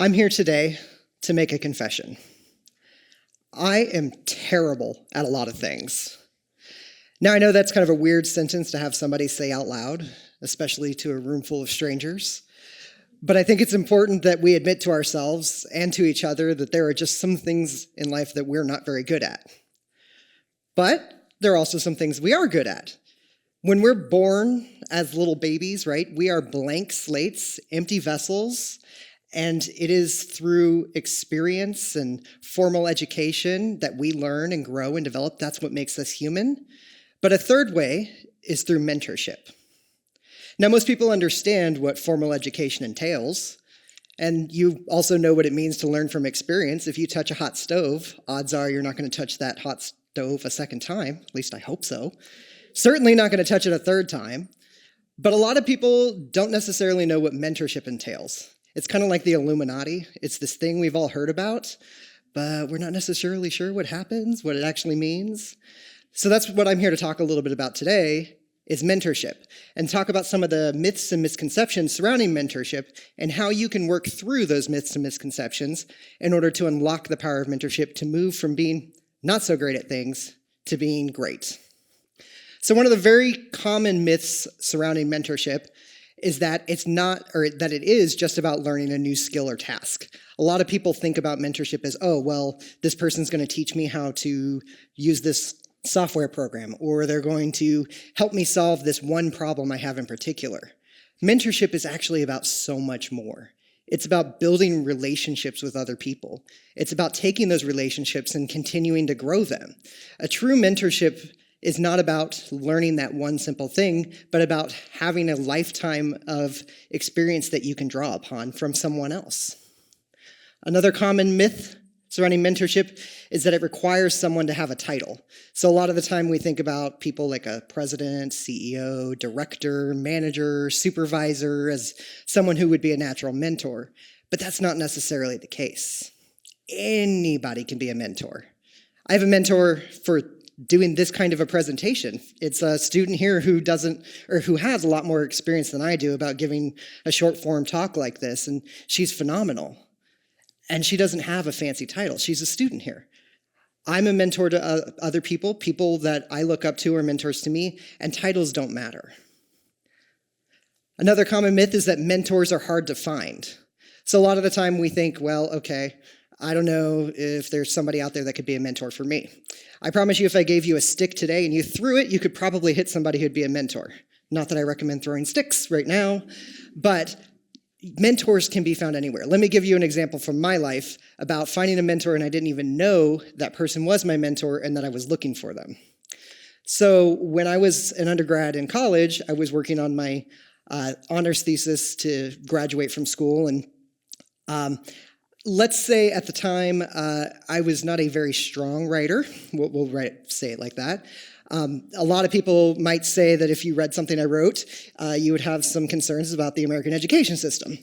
I'm here today to make a confession. I am terrible at a lot of things. Now, I know that's kind of a weird sentence to have somebody say out loud, especially to a room full of strangers. But I think it's important that we admit to ourselves and to each other that there are just some things in life that we're not very good at. But there are also some things we are good at. When we're born as little babies, right, we are blank slates, empty vessels, and it is through experience and formal education that we learn and grow and develop. That's what makes us human. But a third way is through mentorship. Now, most people understand what formal education entails, and you also know what it means to learn from experience. If you touch a hot stove, odds are you're not going to touch that hot stove a second time. At least I hope so. Certainly not going to touch it a third time. But a lot of people don't necessarily know what mentorship entails. It's kind of like the Illuminati. It's this thing we've all heard about, but we're not necessarily sure what happens, what it actually means. So that's what I'm here to talk a little bit about today, is mentorship, and talk about some of the myths and misconceptions surrounding mentorship and how you can work through those myths and misconceptions in order to unlock the power of mentorship to move from being not so great at things to being great. So one of the very common myths surrounding mentorship is that it's not, or that it is just about learning a new skill or task. A lot of people think about mentorship as, oh, well, this person's going to teach me how to use this software program, or they're going to help me solve this one problem I have in particular. Mentorship is actually about so much more. It's about building relationships with other people. It's about taking those relationships and continuing to grow them. A true mentorship is not about learning that one simple thing, but about having a lifetime of experience that you can draw upon from someone else. Another common myth surrounding mentorship is that it requires someone to have a title. So a lot of the time we think about people like a president, CEO, director, manager, supervisor as someone who would be a natural mentor, but that's not necessarily the case. Anybody can be a mentor. I have a mentor for doing this kind of a presentation. It's a student here who has a lot more experience than I do about giving a short form talk like this, and she's phenomenal. And she doesn't have a fancy title. She's a student here. I'm a mentor to other people that I look up to are mentors to me, and titles don't matter. Another common myth is that mentors are hard to find. So a lot of the time we think, well, okay, I don't know if there's somebody out there that could be a mentor for me. I promise you, if I gave you a stick today and you threw it, you could probably hit somebody who'd be a mentor. Not that I recommend throwing sticks right now, but mentors can be found anywhere. Let me give you an example from my life about finding a mentor and I didn't even know that person was my mentor and that I was looking for them. So when I was an undergrad in college, I was working on my honors thesis to graduate from school, and let's say at the time I was not a very strong writer. We'll say it like that. A lot of people might say that if you read something I wrote, you would have some concerns about the American education system.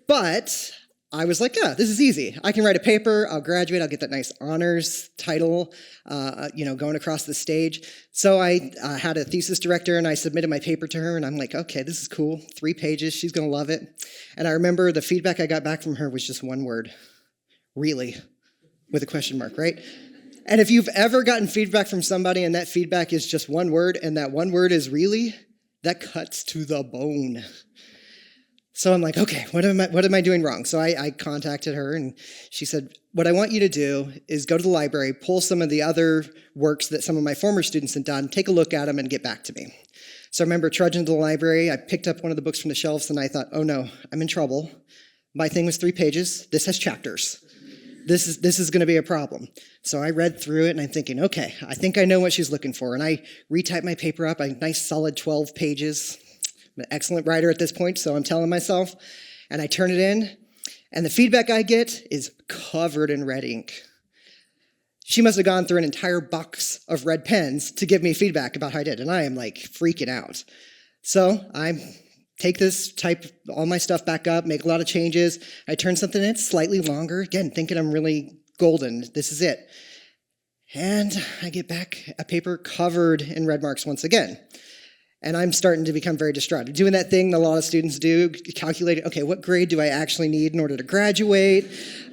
But I was like, yeah, this is easy. I can write a paper, I'll graduate, I'll get that nice honors title, going across the stage. So I had a thesis director and I submitted my paper to her and I'm like, okay, this is cool, 3 pages, she's gonna love it. And I remember the feedback I got back from her was just one word, really, with a question mark, right? And if you've ever gotten feedback from somebody and that feedback is just one word and that one word is really, that cuts to the bone. So I'm like, okay, what am I doing wrong? So I contacted her and she said, what I want you to do is go to the library, pull some of the other works that some of my former students had done, take a look at them and get back to me. So I remember trudging to the library, I picked up one of the books from the shelves and I thought, oh no, I'm in trouble. My thing was 3 pages, this has chapters. This is going to be a problem. So I read through it and I'm thinking, okay, I think I know what she's looking for. And I retyped my paper up, a nice solid 12 pages. I'm an excellent writer at this point, so I'm telling myself. And I turn it in, and the feedback I get is covered in red ink. She must have gone through an entire box of red pens to give me feedback about how I did. And I am like freaking out. So I take this, type all my stuff back up, make a lot of changes. I turn something in slightly longer, again, thinking I'm really golden. This is it. And I get back a paper covered in red marks once again. And I'm starting to become very distraught. Doing that thing that a lot of students do, calculating, okay, what grade do I actually need in order to graduate?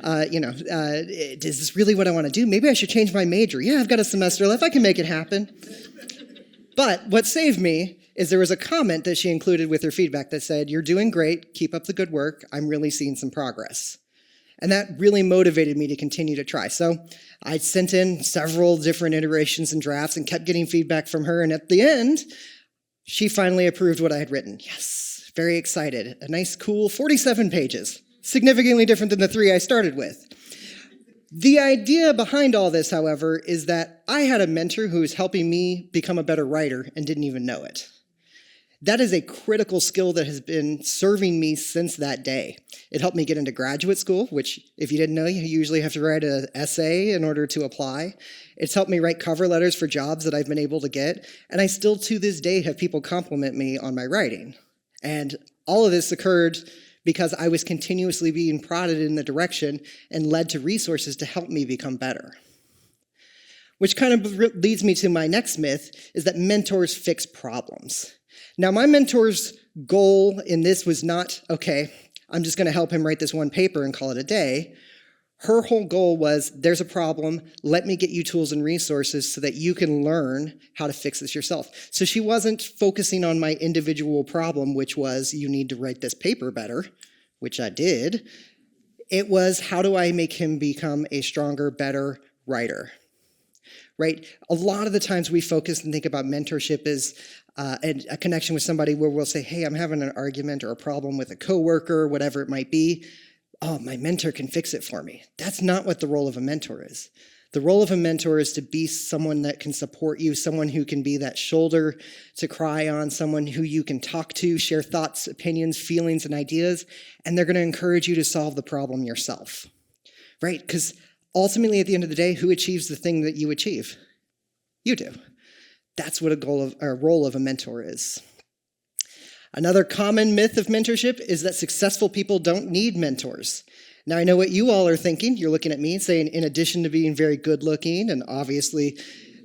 Is this really what I want to do? Maybe I should change my major. Yeah, I've got a semester left. I can make it happen. But what saved me is there was a comment that she included with her feedback that said, "You're doing great. Keep up the good work. I'm really seeing some progress." And that really motivated me to continue to try. So I sent in several different iterations and drafts and kept getting feedback from her. And at the end, she finally approved what I had written. Yes, very excited. A nice, cool 47 pages, significantly different than the 3 I started with. The idea behind all this, however, is that I had a mentor who was helping me become a better writer and didn't even know it. That is a critical skill that has been serving me since that day. It helped me get into graduate school, which, if you didn't know, you usually have to write an essay in order to apply. It's helped me write cover letters for jobs that I've been able to get, and I still, to this day, have people compliment me on my writing. And all of this occurred because I was continuously being prodded in the direction and led to resources to help me become better. Which kind of leads me to my next myth, is that mentors fix problems. Now, my mentor's goal in this was not, okay, I'm just going to help him write this one paper and call it a day. Her whole goal was, there's a problem, let me get you tools and resources so that you can learn how to fix this yourself. So she wasn't focusing on my individual problem, which was, you need to write this paper better, which I did. It was, how do I make him become a stronger, better writer? Right? A lot of the times we focus and think about mentorship as a connection with somebody where we'll say, hey, I'm having an argument or a problem with a coworker, whatever it might be. Oh, my mentor can fix it for me. That's not what the role of a mentor is. The role of a mentor is to be someone that can support you, someone who can be that shoulder to cry on, someone who you can talk to, share thoughts, opinions, feelings, and ideas, and they're going to encourage you to solve the problem yourself, right? Because ultimately, at the end of the day, who achieves the thing that you achieve? You do. That's what a role of a mentor is. Another common myth of mentorship is that successful people don't need mentors. Now, I know what you all are thinking. You're looking at me and saying, in addition to being very good looking and obviously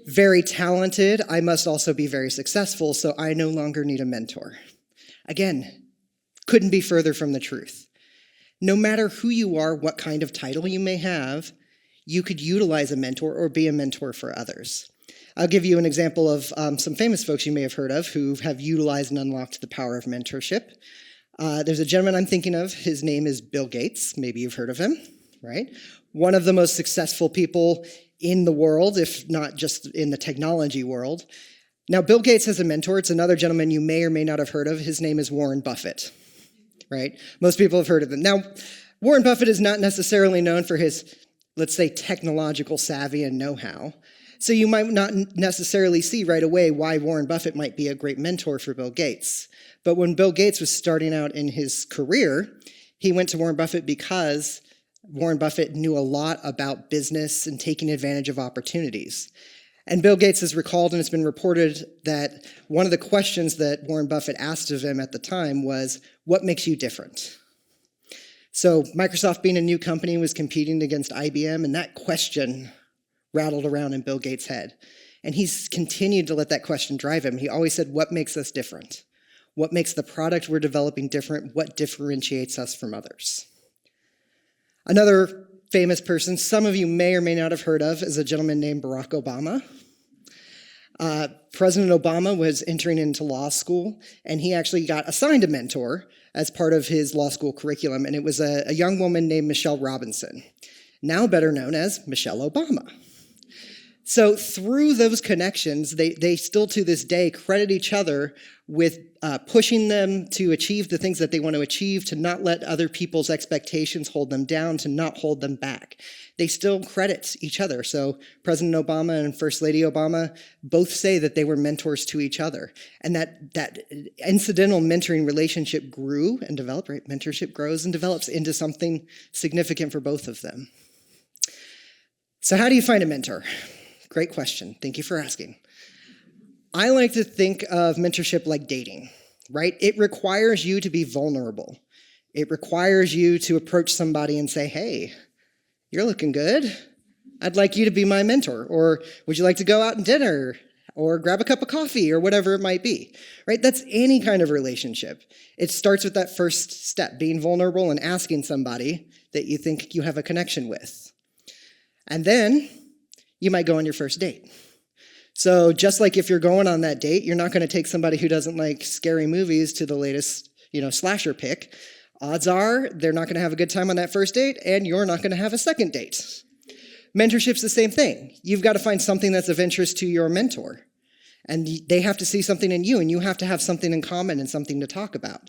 very talented, I must also be very successful, so I no longer need a mentor. Again, couldn't be further from the truth. No matter who you are, what kind of title you may have, you could utilize a mentor or be a mentor for others. I'll give you an example of some famous folks you may have heard of who have utilized and unlocked the power of mentorship. There's a gentleman I'm thinking of. His name is Bill Gates. Maybe you've heard of him, right? One of the most successful people in the world, if not just in the technology world. Now, Bill Gates has a mentor. It's another gentleman you may or may not have heard of. His name is Warren Buffett, right? Most people have heard of him. Now, Warren Buffett is not necessarily known for his, let's say, technological savvy and know-how. So you might not necessarily see right away why Warren Buffett might be a great mentor for Bill Gates. But when Bill Gates was starting out in his career, he went to Warren Buffett because Warren Buffett knew a lot about business and taking advantage of opportunities. And Bill Gates has recalled, and it's been reported, that one of the questions that Warren Buffett asked of him at the time was, what makes you different? So Microsoft, being a new company, was competing against IBM, and that question rattled around in Bill Gates' head. And he's continued to let that question drive him. He always said, what makes us different? What makes the product we're developing different? What differentiates us from others? Another famous person some of you may or may not have heard of is a gentleman named Barack Obama. President Obama was entering into law school, and he actually got assigned a mentor as part of his law school curriculum, and it was a young woman named Michelle Robinson, now better known as Michelle Obama. So through those connections, they still to this day credit each other with pushing them to achieve the things that they want to achieve, to not let other people's expectations hold them down, to not hold them back. They still credit each other. So President Obama and First Lady Obama both say that they were mentors to each other. And that incidental mentoring relationship grew and developed, right? Mentorship grows and develops into something significant for both of them. So how do you find a mentor? Great question. Thank you for asking. I like to think of mentorship like dating, right? It requires you to be vulnerable. It requires you to approach somebody and say, hey, you're looking good. I'd like you to be my mentor. Or would you like to go out and dinner? or grab a cup of coffee or whatever it might be, right? That's any kind of relationship. It starts with that first step, being vulnerable and asking somebody that you think you have a connection with. And then you might go on your first date. So just like if you're going on that date, you're not going to take somebody who doesn't like scary movies to the latest, slasher pick. Odds are they're not going to have a good time on that first date, and you're not going to have a second date. Mentorship's the same thing. You've got to find something that's of interest to your mentor. And they have to see something in you, and you have to have something in common and something to talk about.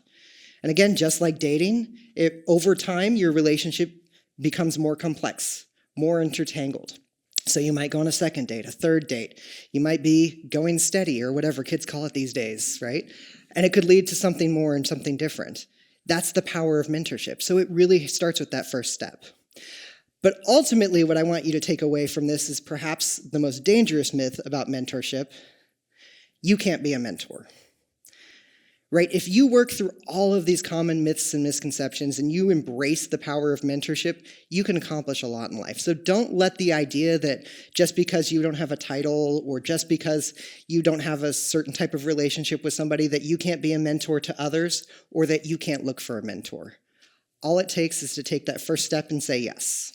And again, just like dating, over time, your relationship becomes more complex, more intertangled. So you might go on a second date, a third date. You might be going steady or whatever kids call it these days, right? And it could lead to something more and something different. That's the power of mentorship. So it really starts with that first step. But ultimately, what I want you to take away from this is perhaps the most dangerous myth about mentorship. You can't be a mentor. Right? If you work through all of these common myths and misconceptions and you embrace the power of mentorship, you can accomplish a lot in life. So don't let the idea that just because you don't have a title or just because you don't have a certain type of relationship with somebody that you can't be a mentor to others or that you can't look for a mentor. All it takes is to take that first step and say yes.